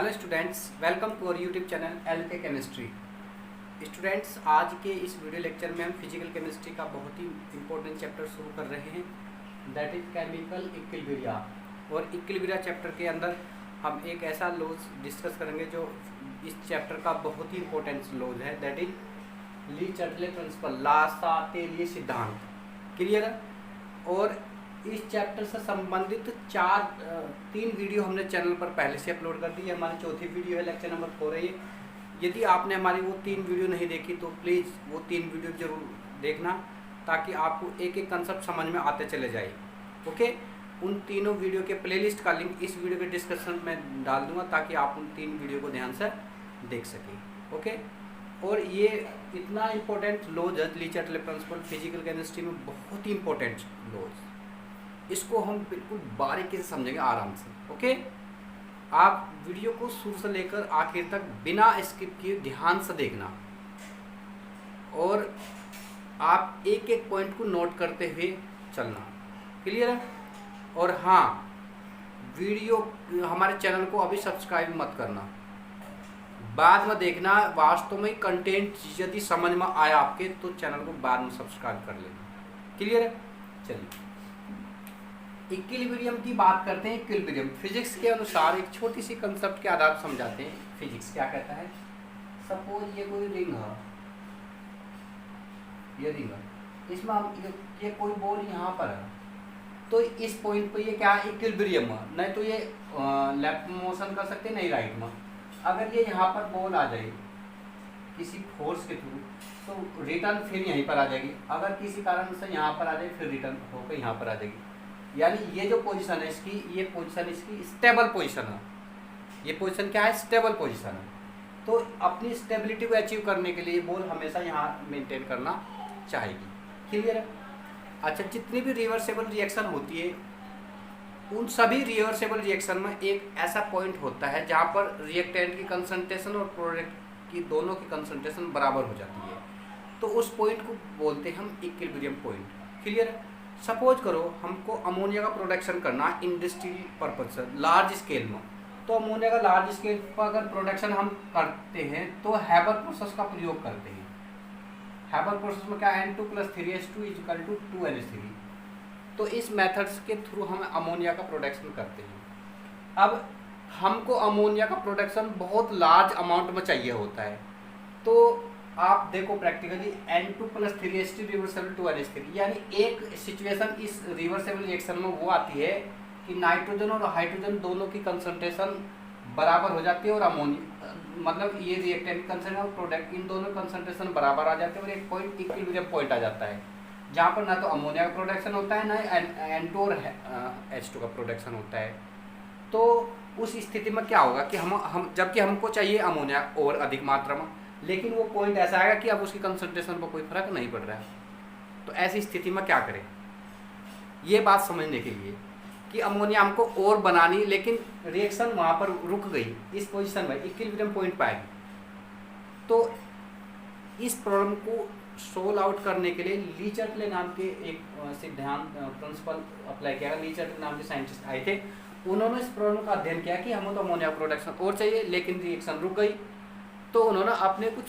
Hello students, welcome to our YouTube channel LK chemistry. Students, आज के इस video lecture में हम फिजिकल केमिस्ट्री का बहुत ही इंपॉर्टेंट चैप्टर शुरू कर रहे हैं, दैट इज केमिकल इक्विलिब्रिया। और इक्विलिब्रिया चैप्टर के अंदर हम एक ऐसा लॉज डिस्कस करेंगे जो इस चैप्टर का बहुत ही इंपॉर्टेंट लॉज है, दैट इज ली चटले प्रिंसिपल, लासातेलिए सिद्धांत। क्लियर है? और इस चैप्टर से संबंधित तीन वीडियो हमने चैनल पर पहले से अपलोड कर दी है। हमारी चौथी वीडियो है, लेक्चर नंबर 4 है ये। यदि आपने हमारी वो 3 वीडियो नहीं देखी तो प्लीज़ वो 3 वीडियो जरूर देखना, ताकि आपको एक एक कंसेप्ट समझ में आते चले जाए। ओके, उन तीनों वीडियो के प्लेलिस्ट का लिंक इस वीडियो के डिस्क्रिप्शन में डाल दूंगा, ताकि आप उन 3 वीडियो को ध्यान से देख सकें। ओके, और ये इतना इम्पोर्टेंट लॉज है ली चटले प्रिंसिपल, फिजिकल केमिस्ट्री में बहुत ही इम्पोर्टेंट लॉज। इसको हम बिल्कुल बारीकी से समझेंगे आराम से। ओके, आप वीडियो को शुरू से लेकर आखिर तक बिना स्किप किए ध्यान से देखना, और आप एक एक पॉइंट को नोट करते हुए चलना। क्लियर है? और हाँ, वीडियो हमारे चैनल को अभी सब्सक्राइब मत करना, बाद में देखना। वास्तव में कंटेंट यदि समझ में आया आपके तो चैनल को बाद में सब्सक्राइब कर लेना। क्लियर है? चलिए, इक्विलिब्रियम की बात करते हैं। इक्विलिब्रियम फिजिक्स के अनुसार एक छोटी सी कंसेप्ट के आधार पर समझाते हैं। फिजिक्स क्या कहता है? सपोज ये कोई रिंग है, ये रिंग है, इसमें हम ये कोई बॉल यहाँ पर है, तो इस पॉइंट पे ये क्या है? इक्विलिब्रियम है। नहीं तो ये लेफ्ट मोशन कर सकते हैं, नहीं राइट में। अगर ये यहाँ पर बॉल आ जाए किसी फोर्स के थ्रू, तो रिटर्न फिर यहीं पर आ जाएगी। अगर किसी कारण से यहाँ पर आ जाए, फिर रिटर्न होकर यहाँ पर आ जाएगी। यानी ये जो पोजीशन है इसकी, ये पोजीशन इसकी स्टेबल पोजीशन है। ये पोजीशन क्या है? स्टेबल पोजीशन है। तो अपनी स्टेबिलिटी को अचीव करने के लिए बॉल हमेशा यहाँ मेंटेन करना चाहेगी। क्लियर है? अच्छा, जितनी भी रिवर्सेबल रिएक्शन होती है, उन सभी रिवर्सेबल रिएक्शन में एक ऐसा पॉइंट होता है जहाँ पर रिएक्टेंट की कंसंट्रेशन और प्रोडक्ट की दोनों की कंसंट्रेशन बराबर हो जाती है। तो उस पॉइंट को बोलते हैं हम इक्विलिब्रियम पॉइंट। क्लियर है? सपोज करो हमको अमोनिया का प्रोडक्शन करना इंडस्ट्रियल पर्पज से, लार्ज स्केल में। तो अमोनिया का लार्ज स्केल पर अगर प्रोडक्शन हम करते हैं तो हैबर प्रोसेस का प्रयोग करते हैं। हैबर प्रोसेस में क्या? N2 + 3H2 = 2NH3। तो इस मेथड्स के थ्रू हम अमोनिया का प्रोडक्शन करते हैं। अब हमको अमोनिया का प्रोडक्शन बहुत लार्ज अमाउंट में चाहिए होता है, तो आप देखो practically N2 + 3H2 reversible 2NH3, यानी एक सिचुएशन इस रिवर्सेबल रिएक्शन में वो आती है कि नाइट्रोजन और हाइड्रोजन दोनों की कंसंट्रेशन बराबर हो जाती है, और अमोनिया मतलब ये रिएक्टेंट कंसंट्रेशन और प्रोडक्ट इन दोनों कंसंट्रेशन बराबर आ जाते हैं, और एक पॉइंट इक्विलिब्रियम पॉइंट आ जाता है, जहाँ पर ना तो अमोनिया का प्रोडक्शन होता है, ना N2 और H2 का प्रोडक्शन होता है। तो उस स्थिति में क्या होगा कि हम जबकि हमको चाहिए अमोनिया और अधिक मात्रा में, लेकिन वो पॉइंट ऐसा आएगा कि अब उसकी कंसंट्रेशन पर कोई फर्क नहीं पड़ रहा है। तो ऐसी स्थिति में क्या करें? ये बात समझने के लिए कि अमोनिया हमको और बनानी, लेकिन रिएक्शन वहाँ पर रुक गई, इस पोजीशन में इक्विलिब्रियम पॉइंट पाएगी। तो इस प्रॉब्लम को सोल्व आउट करने के लिए ली चटले नाम के एक सिद्धांत प्रिंसिपल अप्लाई किया। ली चटले नाम के साइंटिस्ट आए थे, उन्होंने इस प्रॉब्लम का अध्ययन किया कि हमें तो अमोनिया प्रोडक्शन और चाहिए, लेकिन रिएक्शन रुक गई। तो उन्होंने अपने कुछ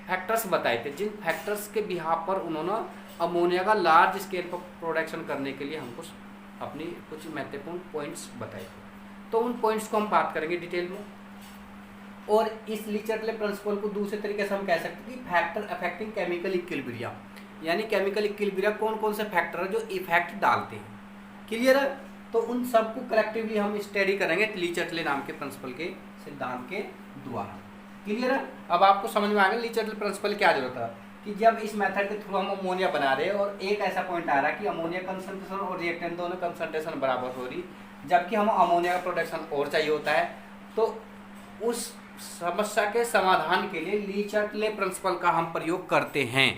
फैक्टर्स बताए थे, जिन फैक्टर्स के बिहाफ पर उन्होंने अमोनिया का लार्ज स्केल पर प्रोडक्शन करने के लिए हमको अपनी कुछ महत्वपूर्ण पॉइंट्स बताए थे। तो उन पॉइंट्स को हम बात करेंगे डिटेल में। और इस ली चटले प्रिंसिपल को दूसरे तरीके से हम कह सकते हैं कि फैक्टर अफेक्टिंग केमिकल इक्विलिब्रिया, यानी केमिकल इक्विलिब्रिया कौन कौन से फैक्टर है जो इफेक्ट डालते हैं। क्लियर है? तो उन सबको कलेक्टिवली हम स्टडी करेंगे ली चटले नाम के प्रिंसिपल के सिद्धांत के द्वारा। क्लियर है? अब आपको समझ में आएगा ली चटले प्रिंसिपल क्या जरूरत है, कि जब इस मेथड के थ्रू हम अमोनिया बना रहे हैं और एक ऐसा पॉइंट आ रहा है कि अमोनिया कंसंट्रेशन और रिएक्टेंट दोनों कंसंट्रेशन बराबर हो रही, जबकि हमें अमोनिया का प्रोडक्शन और चाहिए होता है, तो उस समस्या के समाधान के लिए ली चटले प्रिंसिपल का हम प्रयोग करते हैं।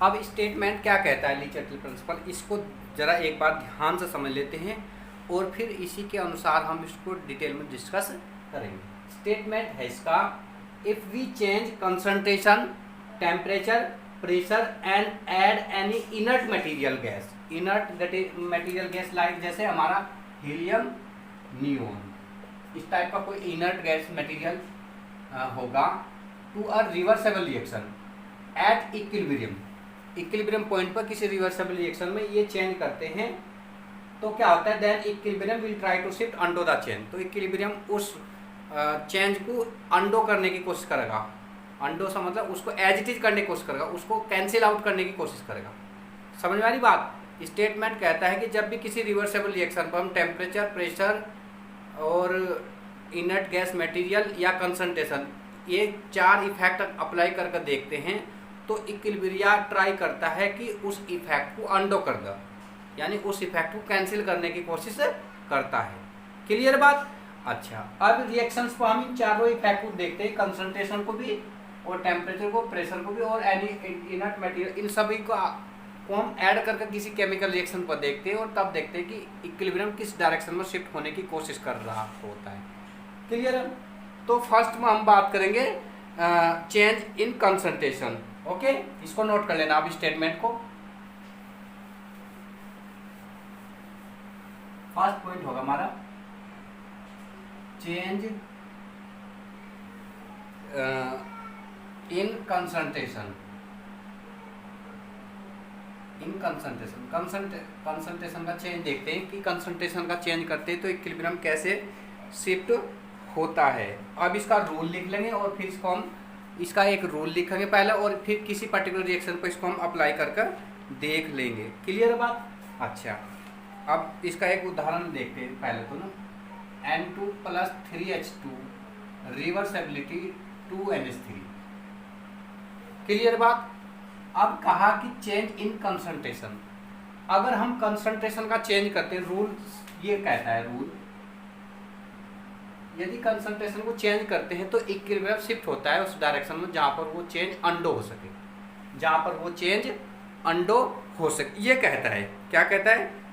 अब स्टेटमेंट क्या कहता है ली चटले प्रिंसिपल, इसको जरा एक बार ध्यान से समझ लेते हैं, और फिर इसी के अनुसार हम इसको डिटेल में डिस्कस करेंगे। स्टेटमेंट है इसका, if we change concentration, temperature, pressure and add any inert material gas, inert material gas like जैसे हमारा हीलियम, नियोन, इस टाइप का कोई इनर्ट गैस मटेरियल होगा to a reversible reaction at equilibrium point पर किसी रिवर्सेबल रिएक्शन में ये चेंज करते हैं, तो क्या होता है, then equilibrium will try to shift undo the change. तो इक्विलिब्रियम उस चेंज को अंडो करने की कोशिश करेगा। अंडो से मतलब उसको एज इट इज करने की कोशिश करेगा, उसको कैंसिल आउट करने की कोशिश करेगा। समझ में आ रही बात? स्टेटमेंट कहता है कि जब भी किसी रिवर्सेबल रिएक्शन पर हम टेम्परेचर, प्रेशर और इनर्ट गैस मटेरियल या कंसंट्रेशन, ये 4 इफेक्ट अप्लाई करके देखते हैं, तो इक्विलिब्रियम ट्राई करता है कि उस इफेक्ट को अंडो कर दे, यानी उस इफेक्ट को कैंसिल करने की कोशिश करता है। क्लियर बात? अच्छा, अब रिएक्शंस को हम इन चारों इफेक्ट को देखते हैं, कंसंट्रेशन को भी और टेम्परेचर को, प्रेशर को भी और एनी इनर्ट मटेरियल, इन सभी को हम ऐड करके किसी केमिकल रिएक्शन पर देखते हैं और तब देखते हैं कि इक्विलिब्रियम किस डायरेक्शन में शिफ्ट होने की कोशिश कर रहा होता है। क्लियर? तो फर्स्ट में हम बात करेंगे चेंज इन कंसंट्रेशन। ओके, इसको नोट कर लेना आप स्टेटमेंट को। फर्स्ट पॉइंट होगा हमारा चेंज इन कंसंट्रेशन। कंसंट्रेशन का चेंज देखते हैं कि कंसंट्रेशन का चेंज करते हैं तो इक्विलिब्रियम कैसे शिफ्ट होता है। अब इसका रूल लिख लेंगे और फिर इसको हम इसका एक रूल लिखेंगे पहले और फिर किसी पर्टिकुलर रिएक्शन पर इसको हम अप्लाई करके देख लेंगे। क्लियर बात? अच्छा, अब इसका एक उदाहरण देखते हैं पहले तो ना, N2 + 3H2 रिवर्सेबिलिटी 2NH3। क्लियर बात? अब कहा कि चेंज इन कंसंट्रेशन, अगर हम कंसंट्रेशन का चेंज करते हैं, रूल ये कहता है, रूल यदि कंसंट्रेशन को चेंज करते हैं तो इक्विलिब्रियम शिफ्ट होता है उस डायरेक्शन में जहां पर वो चेंज अंडो हो सके, जहां पर वो चेंज अंडो हो सके। ये कहता है, क्या कहता है?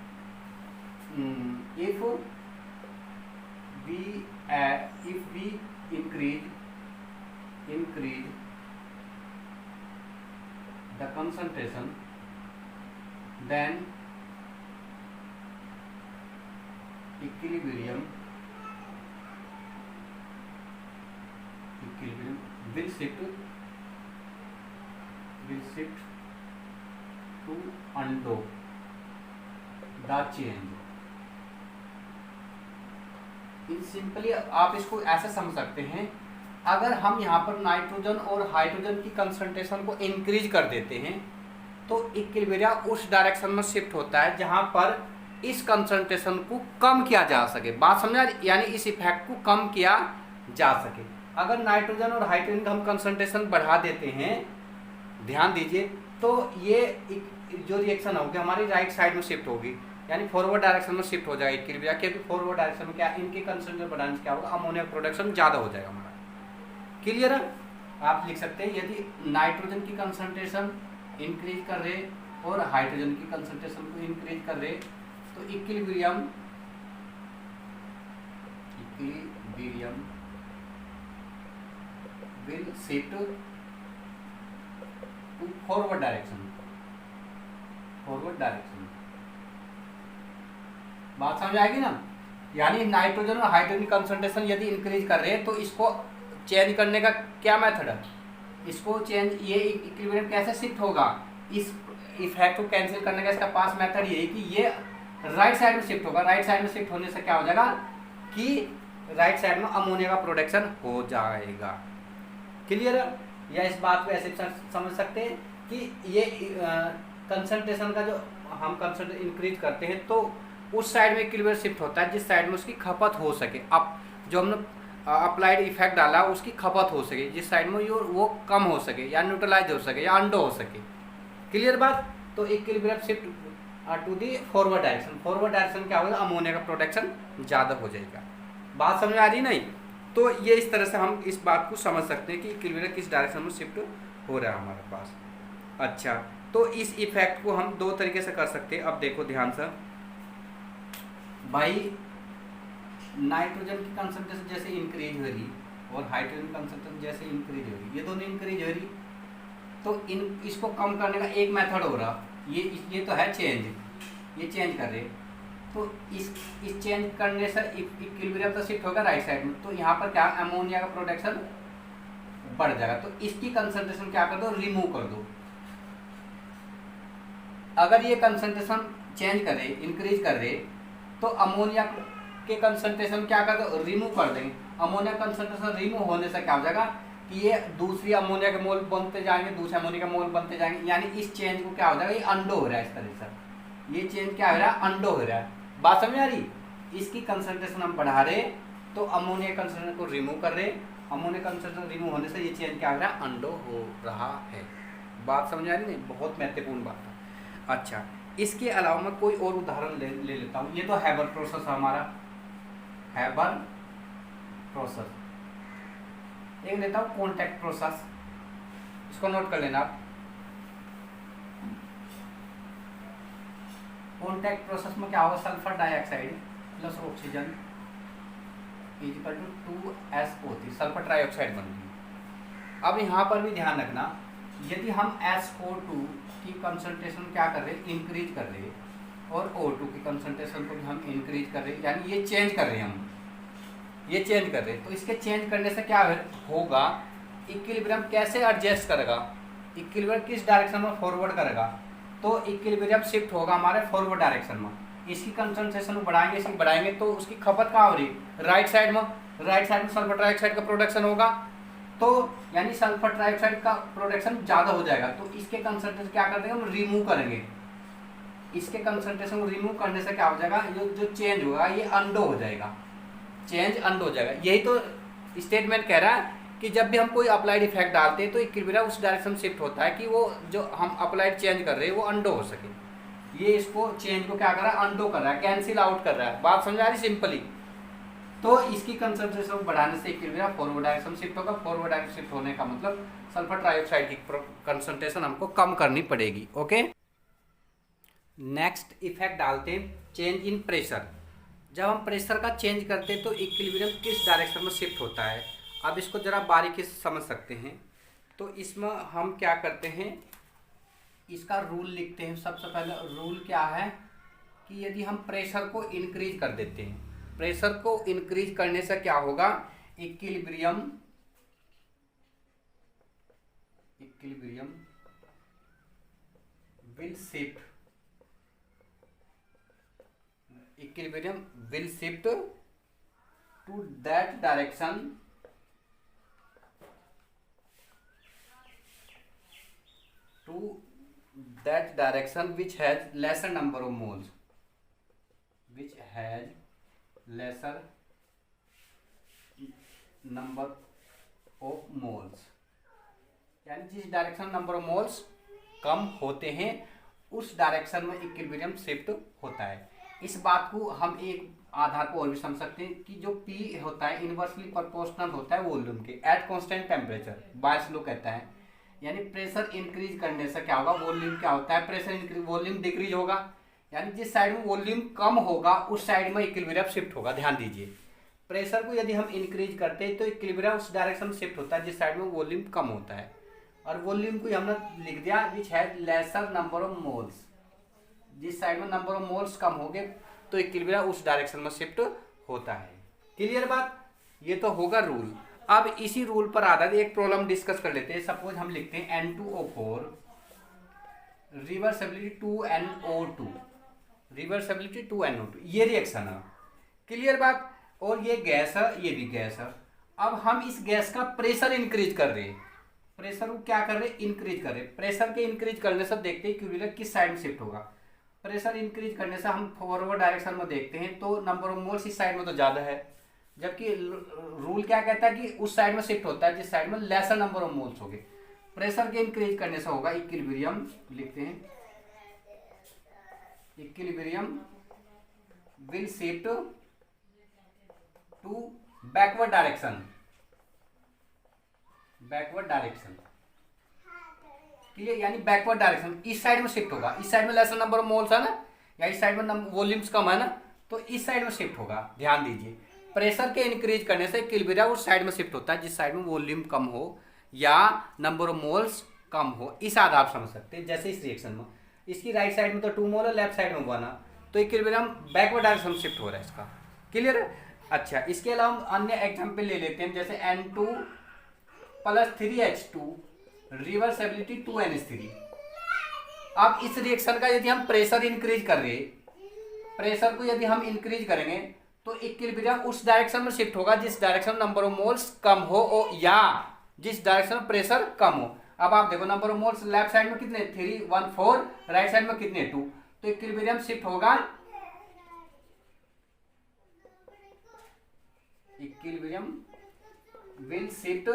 if we increase the concentration, then equilibrium will shift to undo the change। In simply आप इसको ऐसे समझ सकते हैं, अगर हम यहाँ पर नाइट्रोजन और हाइड्रोजन की कंसंट्रेशन को इंक्रीज कर देते हैं तो इक्विलिब्रियम उस डायरेक्शन में शिफ्ट होता है जहाँ पर इस कंसंट्रेशन को कम किया जा सके। बात समझा? यानी इस इफेक्ट को कम किया जा सके। अगर नाइट्रोजन और हाइड्रोजन का हम कंसंट्रेशन बढ़ा देते हैं, ध्यान दीजिए, तो ये जो रिएक्शन होगी हमारी राइट साइड में शिफ्ट होगी, यानी फॉरवर्ड डायरेक्शन में शिफ्ट हो जाएगा इक्विलिब्रियम, क्योंकि फॉरवर्ड डायरेक्शन में क्या इनके कंसंट्रेशन बढ़ाने से क्या होगा, अमोनिया प्रोडक्शन ज़्यादा हो जाएगा हमारा। क्लियर है? आप लिख सकते हैं यदि नाइट्रोजन की कंसंट्रेशन इंक्रीज कर रहे और हाइड्रोजन की कंसंट्रेशन को इंक्रीज कर रहे तो equilibrium will shift to forward direction. बात समझ आएगी ना? यानी नाइट्रोजन और हाइड्रोजन की कंसंट्रेशन यदि इंक्रीज कर रहे हैं तो इसको चेंज करने का क्या मेथड है, इसको चेंज, ये इक्विलिब्रियम कैसे शिफ्ट होगा, इस इफेक्ट को कैंसिल करने का इसका पास मेथड ये है कि ये राइट साइड में शिफ्ट होगा। राइट साइड में शिफ्ट होने से क्या हो जाएगा कि राइट साइड में अमोनिया का प्रोडक्शन हो जाएगा। क्लियर है? या इस बात को ऐसे समझ सकते हैं कि ये कंसंट्रेशन का जो हम कंसंट्रेशन इंक्रीज करते हैं तो उस साइड में इक्विलिब्रियम शिफ्ट होता है जिस साइड में उसकी खपत हो सके। अब जो हमने अप्लाइड इफेक्ट डाला उसकी खपत हो सके, जिस साइड में वो कम हो सके या न्यूट्रलाइज हो सके या अंडो हो सके। क्लियर बात? तो equilibrium shift to the forward direction. Forward direction क्या होगा, अमोनिया का प्रोडक्शन ज़्यादा हो जाएगा। बात समझ में आ रही नहीं? तो ये इस तरह से हम इस बात को समझ सकते हैं कि इक्विलिब्रियम किस डायरेक्शन में शिफ्ट हो रहा है हमारे पास। अच्छा, तो इस इफेक्ट को हम 2 तरीके से कर सकते हैं। अब देखो ध्यान से भाई, नाइट्रोजन की कंसंट्रेशन जैसे इंक्रीज हो रही और हाइड्रोजन की कंसंट्रेशन जैसे इंक्रीज हो रही, ये दोनों इंक्रीज हो रही, तो इसको कम करने का एक मेथड हो रहा, ये तो है चेंज, ये चेंज कर रहे। तो इस चेंज करने से इक्विलिब्रियम तो शिफ्ट होगा राइट साइड में, तो यहाँ पर क्या अमोनिया का प्रोडक्शन बढ़ जाएगा। तो इसकी कंसंट्रेशन क्या कर दो, रिमूव कर दो। अगर ये कंसंट्रेशन चेंज करे, इंक्रीज कर रहे, तो अमोनिया के कंसंट्रेशन क्या कर दो, रिमूव कर देंगे। अमोनिया कंसंट्रेशन रिमूव होने से क्या हो जाएगा कि ये दूसरी अमोनिया के मोल बनते जाएंगे, दूसरे अमोनिया के मोल बनते जाएंगे, यानी इस चेंज को क्या हो जाएगा, ये अंडो हो रहा है। इस तरह से ये चेंज क्या हो रहा है, अंडो हो रहा है। बात समझ आ रही? इसकी कंसंट्रेशन हम बढ़ा रहे तो अमोनिया कंसंट्रेशन को रिमूव कर रहे, अमोनिया कंसंट्रेशन रिमूव होने से ये चेंज क्या हो रहा है, अंडो हो रहा है। बात समझ आ रही नहीं? बहुत महत्वपूर्ण बात है। अच्छा, इसके अलावा मैं कोई और उदाहरण ले लेता हूँ। ये तो हैबर प्रोसेस हमारा, हैबर प्रोसेस। एक लेता हूँ कॉन्टैक्ट प्रोसेस, इसको नोट कर लेना आप। कॉन्टैक्ट प्रोसेस में क्या होगा, sulphur dioxide plus oxygen equal to 2SO3, sulphur dioxide बन गई। अब यहाँ पर भी ध्यान रखना, यदि हम SO2 की कंसंट्रेशन क्या कर रहे हैं, इंक्रीज कर रहे हैं, और O2 की कंसंट्रेशन को भी हम इंक्रीज कर रहे हैं, यानी ये चेंज कर रहे हैं, हम ये चेंज कर रहे हैं, तो इसके चेंज करने से क्या होगा, इक्विलिब्रियम कैसे एडजस्ट करेगा, इक्विलिब्रियम किस डायरेक्शन में फॉरवर्ड करेगा, तो इक्विलिब्रियम शिफ्ट होगा हमारे फॉरवर्ड डायरेक्शन में। इसकी कंसंट्रेशन बढ़ाएंगे, इसकी बढ़ाएंगे, तो उसकी खपत कहाँ हो रही, राइट साइड में। राइट साइड में सल्फर डाइऑक्साइड का प्रोडक्शन होगा, तो यानी सल्फर डाइऑक्साइड का प्रोडक्शन ज़्यादा हो जाएगा, तो इसके कंसंट्रेशन क्या कर देंगे, हम रिमूव करेंगे। इसके कंसंट्रेशन को रिमूव करने से क्या हो जाएगा, जो चेंज होगा ये अंडो हो जाएगा, चेंज अंडो हो जाएगा। यही तो स्टेटमेंट कह रहा है कि जब भी हम कोई अप्लाइड इफेक्ट डालते हैं तो इक्विलिब्रियम उस डायरेक्शन शिफ्ट होता है कि वो जो हम अप्लाइड चेंज कर रहे हैं वो अंडो हो सके। ये इसको चेंज को क्या कर रहा है, अंडो कर रहा है, कैंसिल आउट कर रहा है। बात समझ आ रही सिंपली? तो इसकी कंसंट्रेशन बढ़ाने से इक्विलिब्रियम फॉरवर्ड डायरेक्शन शिफ्ट होगा। फॉरवर्ड डायरेक्शन शिफ्ट होने का मतलब सल्फर ट्राइऑक्साइड की कंसंट्रेशन हमको कम करनी पड़ेगी। ओके, नेक्स्ट इफेक्ट डालते हैं, चेंज इन प्रेशर। जब हम प्रेशर का चेंज करते हैं तो इक्विलिब्रियम किस डायरेक्शन में शिफ्ट होता है। अब इसको जरा बारीकी से समझ सकते हैं। तो इसमें हम क्या करते हैं, इसका रूल लिखते हैं। सबसे पहले रूल क्या है कि यदि हम प्रेशर को इंक्रीज कर देते हैं, प्रेशर को इंक्रीज करने से क्या होगा, equilibrium will shift, equilibrium will shift to that direction which has lesser number of moles, which has lesser number of moles, यानी जिस डायरेक्शन नंबर ऑफ मोल्स कम होते हैं उस डायरेक्शन में इक्विलिब्रियम शिफ्ट होता है। इस बात को हम एक आधार पर और भी समझ सकते हैं कि जो P होता है इनवर्सली प्रोपोर्शनल होता है वॉल्यूम के at constant temperature, bias law कहता है। यानी प्रेशर इंक्रीज करने से क्या होगा, वॉल्यूम क्या होता है, प्रेशर इंक्रीज वॉल्यूम डिक्रीज होगा, यानी जिस साइड में वॉल्यूम कम होगा उस साइड में इक्विलिब्रियम शिफ्ट होगा। ध्यान दीजिए, प्रेशर को यदि हम इंक्रीज करते हैं तो इक्विलिब्रियम उस डायरेक्शन में शिफ्ट होता है जिस साइड में वॉल्यूम कम होता है। और वॉल्यूम को हमने लिख दिया which has laser number of moles, जिस साइड में नंबर ऑफ मोल्स कम हो गए तो इक्विलिब्रियम उस डायरेक्शन में शिफ्ट होता है। क्लियर बात? ये तो होगा रूल। अब इसी रूल पर आधारित एक प्रॉब्लम डिस्कस कर लेते हैं। सपोज हम लिखते हैं N2O4 reversibility 2NO2, reversibility 2NO2, ये रिएक्शन है। क्लियर बात? और ये गैस है, ये भी गैस है। अब हम इस गैस का प्रेशर इंक्रीज कर रहे हैं, प्रेशर को क्या कर रहे हैं, इंक्रीज कर रहे हैं। प्रेशर के इंक्रीज करने से देखते हैं इक्विलिब्रियम किस साइड में शिफ्ट होगा। प्रेशर इंक्रीज करने से हम फॉरवर्ड डायरेक्शन में देखते हैं तो नंबर ऑफ मोल्स इस साइड में तो ज़्यादा है, जबकि रूल क्या कहता है कि उस साइड में शिफ्ट होता है जिस साइड में लेसर नंबर ऑफ मोल्स हो गए। प्रेशर के इंक्रीज करने से होगा इक्विलिब्रियम, लिखते हैं equilibrium will shift to backward direction, backward direction. Clear? यानी बैकवर्ड डायरेक्शन इस साइड में शिफ्ट होगा। इस साइड में लेसर नंबर ऑफ मोल्स है ना, या इस साइड में वॉल्यूम्स कम है ना, तो इस साइड में शिफ्ट होगा। ध्यान दीजिए, प्रेशर के इंक्रीज करने से इक्विलिब्रियम उस साइड में शिफ्ट होता है जिस साइड में वॉल्यूम कम हो या नंबर ऑफ मोल्स कम हो। इस आधार समझ सकते हैं। जैसे इस रिएक्शन में इसकी राइट साइड में तो 2 मोल है, लेफ्ट साइड में 1 है, तो इक्विलिब्रियम बैकवर्ड डायरेक्शन में शिफ्ट हो रहा है इसका। क्लियर है? अच्छा, इसके अलावा हम अन्य एग्जाम्पल ले लेते हैं, जैसे N2 + 3H2 रिवर्सिबिलिटी 2NH3। अब इस रिएक्शन का यदि हम प्रेशर इंक्रीज कर रहे, प्रेशर को यदि हम इंक्रीज करेंगे तो इक्विलिब्रियम उस डायरेक्शन में शिफ्ट होगा जिस डायरेक्शन नंबर ऑफ मोल्स कम हो या जिस डायरेक्शन में प्रेशर कम हो। अब आप देखो number of moles left side में कितने 3 1 4, राइट साइड में कितने 2, तो इक्विलिब्रियम शिफ्ट होगा, equilibrium will shift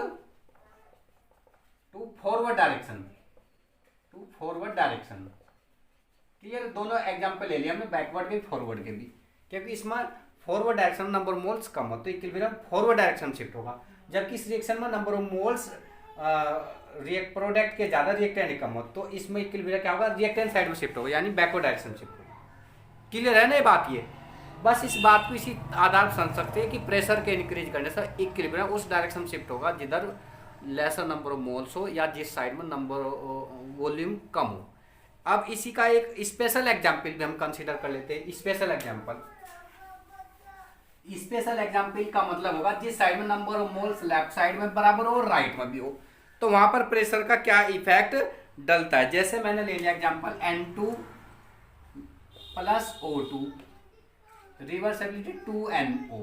to forward direction, to forward direction. Clear? दोनों एग्जांपल ले लिए हमने, बैकवर्ड के फॉरवर्ड के भी, क्योंकि इसमें forward direction number of moles कम हो तो इक्विलिब्रियम फॉरवर्ड डायरेक्शन शिफ्ट होगा, जबकि इस रिएक्शन में नंबर ऑफ मोल्स प्रोडक्ट के ज्यादा रिएक्टेंट कम हो तो इसमें इक्विलिब्रियम क्या होगा, रिएक्टेंट साइड में शिफ्ट होगा, यानी बैकवर्ड डायरेक्शन शिफ्ट होगा। क्लियर है ना ये बात? ये बस इस बात को इसी आधार पर समझ सकते हैं कि प्रेशर के इंक्रीज करने से इक्विलिब्रियम उस डायरेक्शन में शिफ्ट होगा जिधर लेसर नंबर ऑफ मोल्स हो या जिस साइड में नंबर वॉल्यूम कम हो। अब इसी का एक स्पेशल एग्जाम्पल भी हम कंसीडर कर लेते हैं। स्पेशल एग्जाम्पल, स्पेशल एग्जाम्पल का मतलब होगा जिस साइड में number of moles left side में बराबर हो और राइट में भी हो तो वहां पर प्रेशर का क्या इफेक्ट डलता है। जैसे मैंने ले लिया example N2 + O2 reversibility 2NO,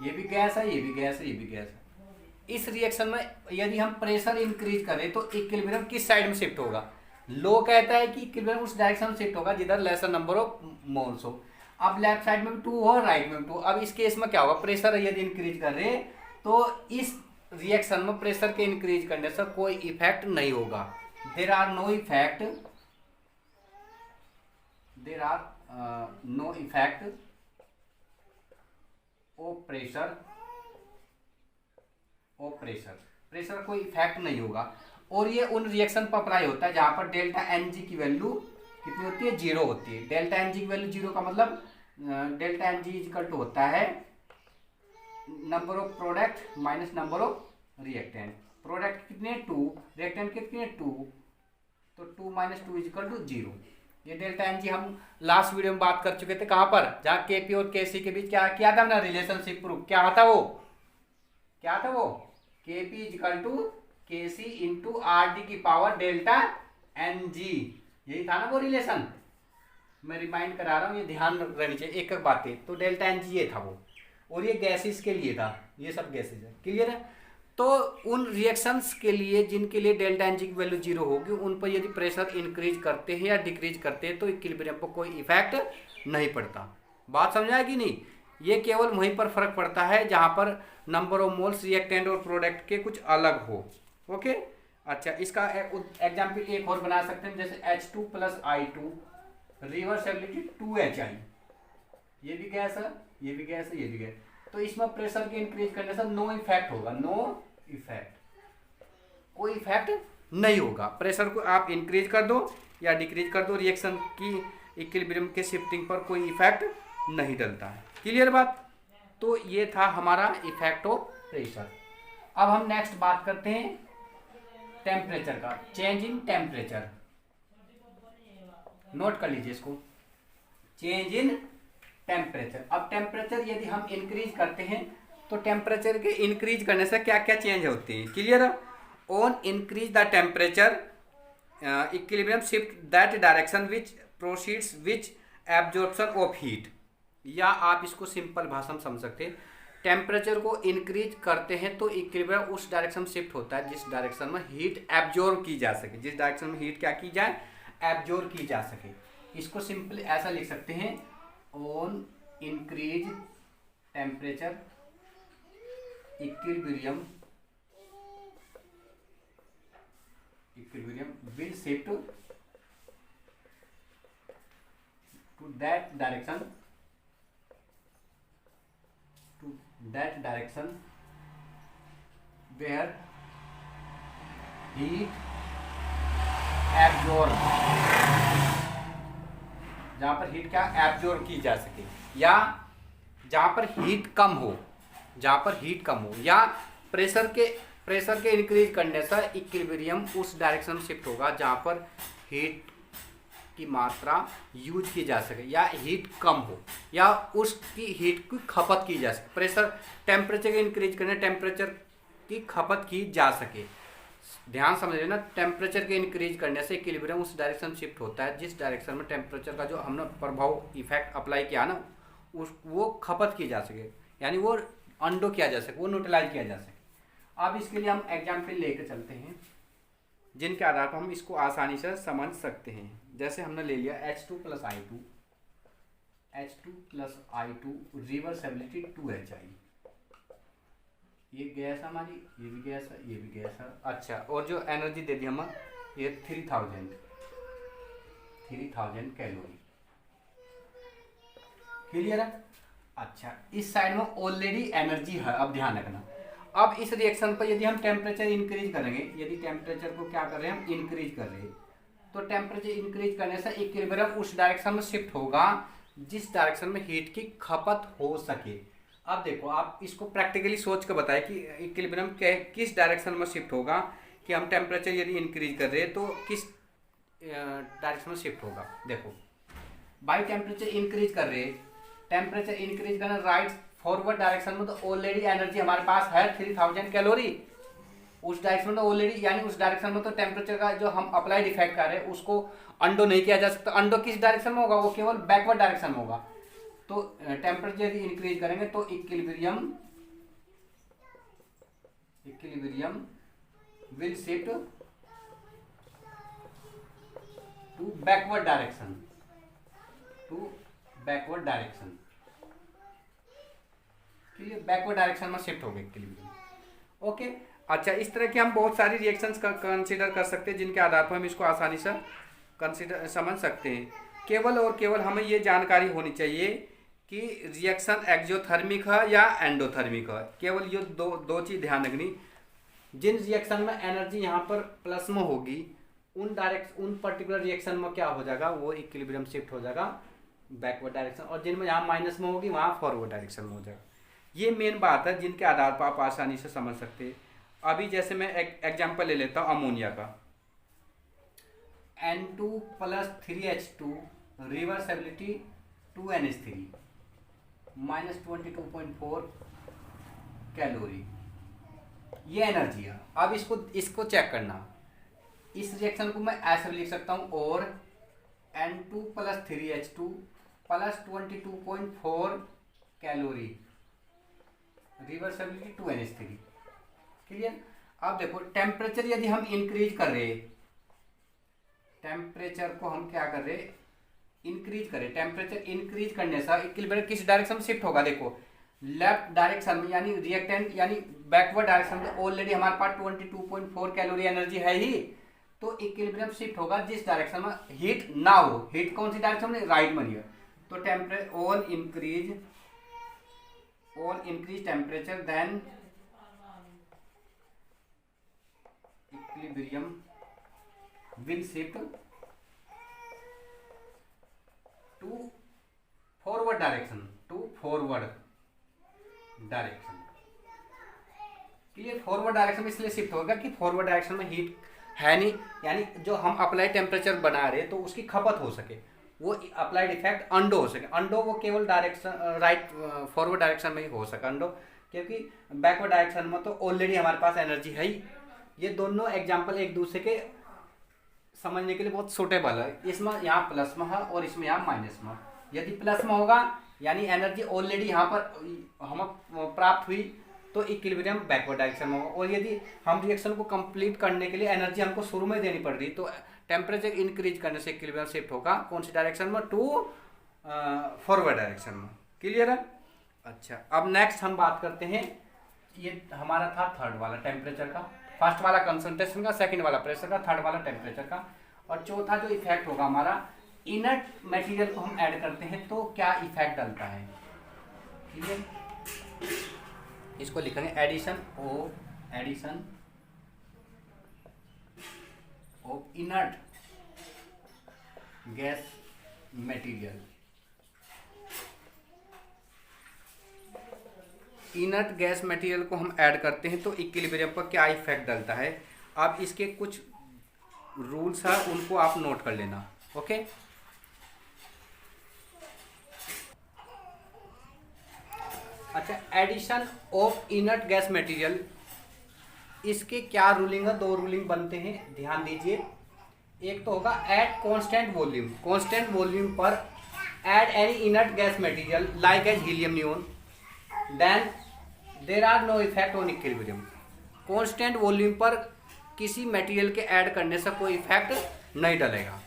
ये भी गैस है, ये भी गैस है, ये भी गैस है। इस रिएक्शन में यदि हम प्रेशर इंक्रीज करें तो इक्विलिब्रियम किस साइड में शिफ्ट होगा? लो कहता है कि इक्विलिब्रियम उस डायरेक्शन में शिफ्ट होगा जिधर लेसर नंबर ऑफ मोल्स हो। अब लेफ्ट साइड में 2 हो, राइट में 2। अब इस केस में क्या होगा, प्रेशर यदि इंक्रीज कर रहे तो इस रिएक्शन में प्रेशर के इंक्रीज करने से कोई इफेक्ट नहीं होगा। There are no effect, there are no effect of pressure, of pressure, pressure कोई इफेक्ट नहीं होगा। और ये उन रिएक्शन पर अप्लाई होता है जहां पर डेल्टा Ng की वैल्यू कितनी होती है, 0 होती है। डेल्टा Ng की वैल्यू 0 का मतलब डेल्टा Ng इक्वल टू होता है number of product minus number of reactant. Product कितने 2, रिएक्टेंट कितने 2, तो 2 - 2 इक्वल टू 0। ये डेल्टा Ng हम लास्ट वीडियो में बात कर चुके थे, कहां पर, जहां Kp और Kc के बीच क्या किया था हमने, रिलेशनशिप प्रूफ। क्या था वो, क्या था वो, Kp = Kc × Rd की पावर डेल्टा Ng, यही था ना वो रिलेशन। मैं रिमाइंड करा रहा हूँ, ये ध्यान रखनी चाहिए एक एक बातें। तो डेल्टा Ng ये था वो, और ये गैसेस के लिए था, ये सब गैसेस है। क्लियर है? तो उन रिएक्शंस के लिए जिनके लिए डेल्टा Ng की वैल्यू 0 होगी उन पर यदि प्रेशर इंक्रीज करते हैं या डिक्रीज करते हैं तो इक्विलिब्रियम पर कोई इफेक्ट नहीं पड़ता। बात समझा है कि नहीं? ये केवल वहीं पर फर्क पड़ता है जहां पर नंबर ऑफ मोल्स रिएक्टेंट और प्रोडक्ट के कुछ अलग हो। ओके, अच्छा, इसका एग्जाम्पल एक और बना सकते हैं, जैसे H2 + I2 रिवर्सिबिलिटी 2HI। ये भी गैस है, ये भी गैस है, ये भी गैस। तो इसमें प्रेशर के इंक्रीज करने से नो इफेक्ट होगा, नो इफेक्ट, कोई इफेक्ट नहीं होगा। प्रेशर को आप इंक्रीज कर दो या डिक्रीज कर दो, रिएक्शन की इक्विलिब्रियम के शिफ्टिंग पर कोई इफेक्ट नहीं डलता है। क्लियर बात? तो ये था हमारा इफेक्ट ऑफ प्रेशर। अब हम नेक्स्ट बात करते हैं टेम्परेचर का, चेंज इन टेम्परेचर। नोट कर लीजिए इसको, चेंज इन टेम्परेचर। अब टेम्परेचर यदि हम इंक्रीज करते हैं तो टेम्परेचर के इंक्रीज करने से क्या क्या चेंज होते हैं। Clear? On increase the temperature equilibrium shift that direction which proceeds which absorption of heat. या आप इसको सिंपल भाषा में समझ सकते हैं, टेम्परेचर को इंक्रीज करते हैं तो इक्विलिब्रियम उस डायरेक्शन में शिफ्ट होता है जिस डायरेक्शन में हीट एब्जॉर्ब की जा सके, जिस डायरेक्शन में हीट क्या की जाए, एब्जॉर्ब की जा सके। इसको सिंपल ऐसा लिख सकते हैं, on increase temperature equilibrium will shift to that direction, where heat absorb, जहां पर हीट क्या एब्जॉर्ब की जा सके, या जहां पर हीट कम हो, जहां पर हीट कम हो, या प्रेशर के इंक्रीज करने से इक्विलिब्रियम उस डायरेक्शन में शिफ्ट होगा जहां पर हीट की मात्रा यूज की जा सके या हीट कम हो या उसकी हीट की खपत की जा सके। प्रेशर टेम्परेचर को इंक्रीज करने टेम्परेचर की खपत की जा सके। ध्यान समझ लेना, टेम्परेचर के इंक्रीज करने से इक्विलिब्रियम उस डायरेक्शन में शिफ्ट होता है जिस डायरेक्शन में टेम्परेचर का जो हमने प्रभाव इफेक्ट अप्लाई किया ना उस वो खपत की जा सके, यानी वो अंडो किया जा सके, वो न्यूट्रलाइज किया जा सके। अब इसके लिए हम एग्जाम्पल लेकर चलते हैं जिनके आधार पर हम इसको आसानी से समझ सकते हैं। जैसे हमने ले लिया H2 + I2, H2 + I2 reversibility 2HI। ये गैस हमारी, ये भी गैस है, ये भी गैस है। अच्छा, और जो एनर्जी दे दी हम ये 3000 कैलोरी। क्लियर है? अच्छा, इस साइड में ऑलरेडी एनर्जी है। अब ध्यान रखना, अब इस रिएक्शन पर यदि हम टेम्परेचर इंक्रीज करेंगे, यदि टेम्परेचर को क्या कर रहे हैं हम इंक्रीज कर रहे हैं, तो टेम्परेचर इंक्रीज करने से इक्विलिब्रियम उस डायरेक्शन में शिफ्ट होगा जिस डायरेक्शन में हीट की खपत हो सके। अब देखो, आप इसको प्रैक्टिकली सोच कर बताएं कि इक्विलिब्रियम किस डायरेक्शन में शिफ्ट होगा, कि हम टेम्परेचर यदि इंक्रीज कर रहे हैं तो किस डायरेक्शन में शिफ्ट होगा। देखो, बाई टेम्परेचर इंक्रीज कर रहे हैं, टेम्परेचर इंक्रीज करना राइट फॉरवर्ड डायरेक्शन में, तो ऑलरेडी एनर्जी हमारे पास है 3000 कैलोरी उस डायरेक्शन में, तो ऑलरेडी यानी उस डायरेक्शन में तो टेम्परेचर का जो हम अप्लाइड इफेक्ट कर रहे हैं उसको अंडो नहीं किया जा सकता। अंडो किस डायरेक्शन में होगा, वो केवल बैकवर्ड डायरेक्शन में होगा। तो टेम्परेचर यदि इंक्रीज करेंगे तो equilibrium will shift to backward direction, backward direction में शिफ्ट हो गए इक्विलिब्रियम। ओके, अच्छा, इस तरह की हम बहुत सारी रिएक्शंस कंसीडर कर सकते हैं जिनके आधार पर हम इसको आसानी से समझ सकते हैं। केवल और केवल हमें ये जानकारी होनी चाहिए कि रिएक्शन एक्सोथर्मिक है या एंडोथर्मिक है। केवल ये दो चीज़ ध्यान रखनी। जिन रिएक्शन में एनर्जी यहाँ पर प्लस में होगी उन पर्टिकुलर रिएक्शन में क्या हो जाएगा, वो इक्विलिब्रियम शिफ्ट हो जाएगा बैकवर्ड डायरेक्शन, और जिनमें यहाँ माइनस में होगी वहाँ फॉरवर्ड डायरेक्शन में हो जाएगा। ये मेन बात है जिनके आधार पर आप आसानी से समझ सकते हैं। अभी जैसे मैं एक एग्जाम्पल ले लेता हूँ अमोनिया का, N2 + 3H2 reversibility 2NH3 -22.4 calorie, ये एनर्जी है। अब इसको चेक करना। इस रिएक्शन को मैं ऐसे लिख सकता हूँ, और N2 + 3H2 + 22.4 calorie reversibility 2NH3। Clear? अब देखो, टेम्परेचर यदि हम इंक्रीज कर रहे हैं, टेम्परेचर को हम क्या कर रहे हैं इंक्रीज करें, टेम्परेचर इंक्रीज करने से इक्विलिब्रियम किस डायरेक्शन में शिफ्ट होगा। देखो, लेफ्ट डायरेक्शन में यानी रिएक्टेंट यानी बैकवर्ड डायरेक्शन में ऑलरेडी हमारे पास 22.4 कैलोरी एनर्जी है ही, तो इक्विलिब्रियम शिफ्ट होगा जिस डायरेक्शन में हीट ना हो। हीट कौन सी डायरेक्शन में, राइट में है। तो temperature or increase temperature then equilibrium will shift to forward direction, clear? Forward direction में इसलिए शिफ्ट होगा कि फॉरवर्ड डायरेक्शन में हीट है नहीं, यानी जो हम अप्लाई टेम्परेचर बना रहे हैं तो उसकी खपत हो सके, वो अप्लाइड इफेक्ट अंडो हो सके। अंडो वो केवल डायरेक्शन राइट फॉरवर्ड डायरेक्शन में ही हो सके अंडो, क्योंकि बैकवर्ड डायरेक्शन में तो ऑलरेडी हमारे पास एनर्जी है ही। ये दोनों एग्जाम्पल एक दूसरे के समझने के लिए बहुत सूटेबल है। इसमें यहाँ प्लस में है और इसमें यहाँ माइनस में। यदि प्लस में होगा यानी एनर्जी ऑलरेडी यहाँ पर हमें प्राप्त हुई, तो इक्विलिब्रियम बैकवर्ड डायरेक्शन में होगा। और यदि हम रिएक्शन को कंप्लीट करने के लिए एनर्जी हमको शुरू में देनी पड़ रही, तो टेम्परेचर इंक्रीज करने से इक्विलिब्रियम शिफ्ट होगा कौन सी डायरेक्शन में, टू फॉरवर्ड डायरेक्शन में। क्लियर है? अच्छा, अब नेक्स्ट हम बात करते हैं, ये हमारा था थर्ड वाला टेम्परेचर का, फर्स्ट वाला कंसंट्रेशन का, सेकंड वाला प्रेशर का, थर्ड वाला टेम्परेचर का। और चौथा जो इफेक्ट होगा हमारा, इनर्ट मटेरियल को हम ऐड करते हैं तो क्या इफेक्ट डलता है। क्लियर? इसको लिखेंगे addition of inert gas material. Inert gas material को हम ऐड करते हैं तो इक्विलिब्रियम पर क्या इफेक्ट डलता है। अब इसके कुछ रूल्स हैं, उनको आप नोट कर लेना। ओके, अच्छा, addition of inert gas material, इसके क्या रूलिंग है? दो रूलिंग बनते हैं, ध्यान दीजिए। एक तो होगा at constant volume, constant volume पर add any inert gas material like as helium neon, then there are no effect on equilibrium. Constant volume पर किसी मटेरियल के ऐड करने से कोई इफेक्ट नहीं डलेगा,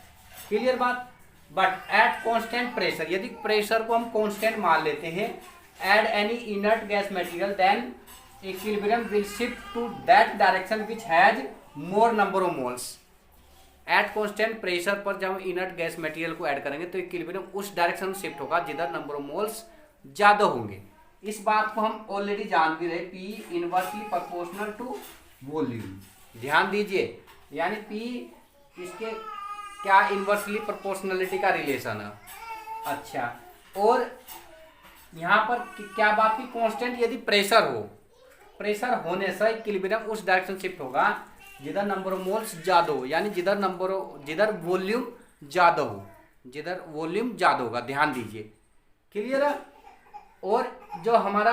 क्लियर बात। बट एट कांस्टेंट प्रेशर, यदि प्रेशर को हम कांस्टेंट मान लेते हैं, add any inert gas material, then equilibrium will shift to that direction which has more number of moles. At constant pressure पर जब हम इनर्ट गैस मटेरियल को ऐड करेंगे तो इक्विलिब्रियम उस डायरेक्शन में शिफ्ट होगा जिधर नंबर ऑफ मोल्स ज्यादा होंगे। इस बात को हम ऑलरेडी जान भी रहे, P inversely proportional to volume, ध्यान दीजिए। यानी पी इसके क्या इनवर्सली प्रोपोर्शनलिटी का रिलेशन है। अच्छा, और यहाँ पर क्या बात की, कांस्टेंट यदि प्रेशर हो, प्रेशर होने से इक्विलिब्रियम उस डायरेक्शन शिफ्ट होगा जिधर नंबर ऑफ मोल्स ज्यादा हो, यानी जिधर वॉल्यूम ज्यादा हो, जिधर वॉल्यूम ज्यादा होगा, ध्यान दीजिए, क्लियर है। और जो हमारा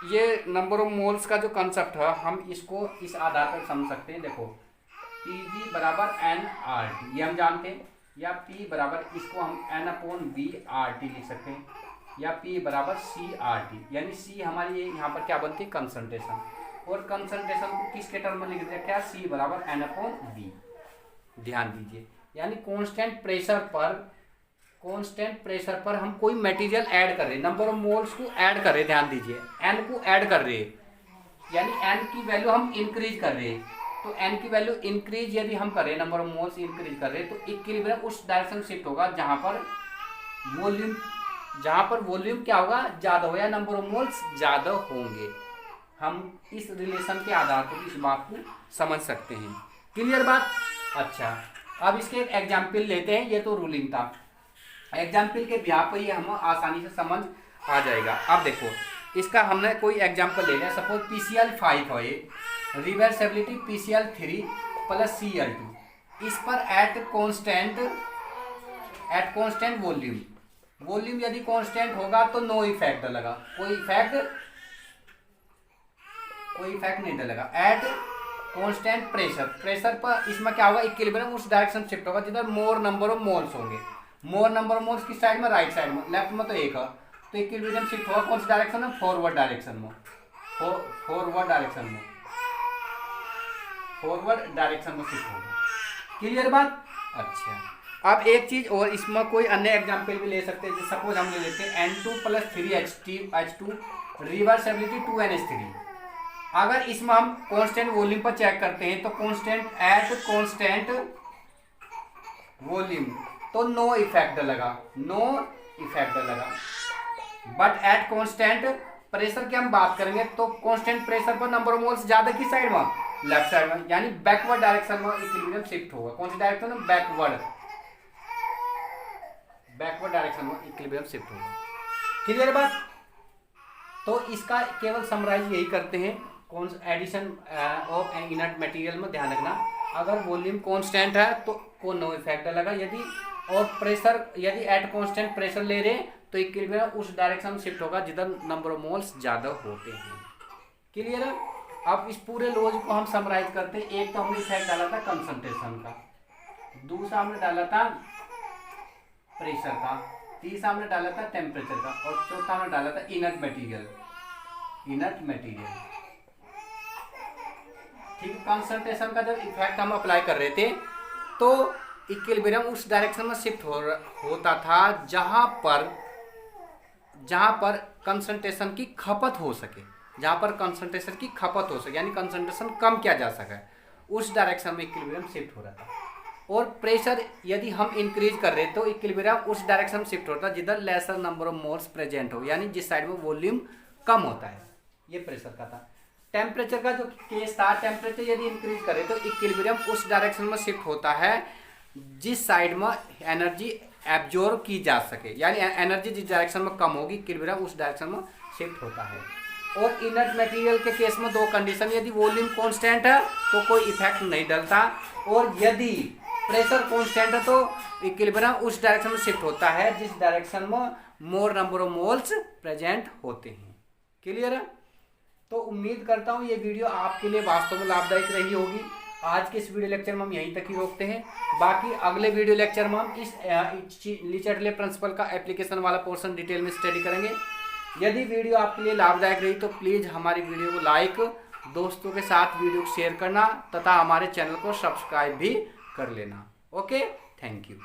ये नंबर ऑफ मोल्स का जो कंसेप्ट है, हम इसको इस आधार पर समझ सकते हैं। देखो, Pv बराबर nRT, ये हम जानते हैं, या P बराबर, इसको हम n/VRT लिख सकते हैं, या P बराबर CRT, यानी C हमारी यहाँ पर क्या बनती है, कंसंट्रेशन, और कंसंट्रेशन को किसके टर्म में लिख दिया, क्या, C बराबर n/V, ध्यान दीजिए। यानी कांस्टेंट प्रेशर पर हम कोई मटेरियल ऐड कर रहे हैं, नंबर ऑफ मोल्स को ऐड कर रहे हैं, ध्यान दीजिए, n को ऐड कर रहे हैं, यानी n की वैल्यू हम इंक्रीज कर रहे हैं। तो n की वैल्यू इंक्रीज यदि हम करें, नंबर ऑफ मोल्स इंक्रीज कर रहे हैं, तो इक्विलिब्रियम उस डायरेक्शन शिफ्ट होगा जहां पर वॉल्यूम क्या होगा, ज्यादा हो, या नंबर ऑफ मोल्स ज्यादा होंगे। हम इस रिलेशन के आधार पर इस बात को समझ सकते हैं, क्लियर बात। अच्छा, अब इसके एक एग्जाम्पल लेते हैं, ये तो रूलिंग था, एग्जाम्पल के बिहाफ पर ये हम आसानी से समझ आ जाएगा। अब देखो, इसका हमने कोई एग्जाम्पल ले लिया, सपोज PCl5 है, रिवर्सिबिलिटी PCl3 प्लस Cl2, इस पर एट कांस्टेंट वॉल्यूम यदि कांस्टेंट होगा तो नो इफेक्ट डलेगा, कोई इफेक्ट नहीं डलेगा। एट कांस्टेंट प्रेशर पर इसमें क्या होगा, इक्विलिब्रियम उस डायरेक्शन शिफ्ट होगा जिधर मोर नंबर ऑफ मोल्स होंगे। मोर नंबर ऑफ मोल्स किस साइड में, राइट साइड में, लेफ्ट में तो एक है, तो इक्विलिब्रियम शिफ्ट होगा कौन सी डायरेक्शन में, फॉरवर्ड डायरेक्शन में शिफ्ट होगा, क्लियर बात। अच्छा, अब एक चीज और, इसमें कोई अन्य एग्जांपल भी ले सकते हैं, जैसे सपोज हम ले लेते हैं N2 + 3H2 रिवर्सिबिलिटी 2NH3। अगर इसमें हम कांस्टेंट वॉल्यूम पर चेक करते हैं तो कांस्टेंट वॉल्यूम तो नो इफेक्ट लगा, बट एट कांस्टेंट प्रेशर की हम बात करेंगे तो कांस्टेंट प्रेशर पर नंबर ऑफ मोल्स ज्यादा किस साइड में, लेफ्ट साइड में, यानी बैकवर्ड डायरेक्शन में इक्विलिब्रियम शिफ्ट होगा। कौन सी डायरेक्शन में, बैकवर्ड डायरेक्शन में इक्विलिब्रियम शिफ्ट होगा, क्लियर बात। तो इसका केवल समराइज यही करते हैं, कौन एडिशन ऑफ इनर्ट मटेरियल में ध्यान रखना, अगर वॉल्यूम कांस्टेंट है तो को नो इफेक्ट लगा, यदि और प्रेशर यदि एट कांस्टेंट प्रेशर ले रहे हैं तो इक्विलिब्रियम उस डायरेक्शन में शिफ्ट होगा जिधर नंबर ऑफ मोल्स ज्यादा होते हैं, क्लियर है। अब इस पूरे लॉज को हम समराइज करते हैं। एक तो हमने इफेक्ट डाला था कंसंट्रेशन का, दूसरा हमने डाला था प्रेशर का, तीसरा हमने डाला था टेम्परेचर का, और चौथा हमने डाला था इनर्ट मटेरियल। ठीक है, कंसंट्रेशन का जब इफेक्ट हम अप्लाई कर रहे थे तो इक्विलिब्रियम उस डायरेक्शन में शिफ्ट होता था जहां पर कंसंट्रेशन की खपत हो सके, यानी कंसंट्रेशन कम किया जा सके, उस डायरेक्शन में इक्विलिब्रियम शिफ्ट हो रहा था। और प्रेशर यदि हम इंक्रीज कर रहे तो इक्विलिब्रियम उस डायरेक्शन में शिफ्ट होता है जिधर laser number of moles present हो, यानी जिस साइड में वॉल्यूम कम होता है। ये प्रेशर का था। टेम्परेचर का जो केस था, टेम्परेचर यदि इंक्रीज करे तो इक्विलिब्रियम उस डायरेक्शन में शिफ्ट होता है जिस साइड में एनर्जी एब्जॉर्ब की जा सके, यानी एनर्जी जिस डायरेक्शन में कम होगी इक्विलिब्रियम उस डायरेक्शन में शिफ्ट होता है। और इनर्ट मटेरियल के केस में दो कंडीशन, यदि वॉल्यूम कांस्टेंट है तो कोई इफेक्ट नहीं डलता, और यदि प्रेशर कांस्टेंट है तो इक्विलिब्रियम उस डायरेक्शन में शिफ्ट होता है जिस डायरेक्शन में मोर नंबर ऑफ मोल्स प्रेजेंट होते हैं। क्लियर है? तो उम्मीद करता हूँ ये वीडियो आपके लिए वास्तव में लाभदायक रही होगी। आज के इस वीडियो लेक्चर में हम यहीं तक ही रोकते हैं। बाकी अगले वीडियो लेक्चर में हम इस लीचर्ड प्रिंसिपल का एप्लीकेशन वाला पोर्शन डिटेल में स्टडी करेंगे। यदि वीडियो आपके लिए लाभदायक रही तो प्लीज़ हमारी वीडियो को लाइक, दोस्तों के साथ वीडियो को शेयर करना तथा हमारे चैनल को सब्सक्राइब भी कर लेना। Okay, thank you.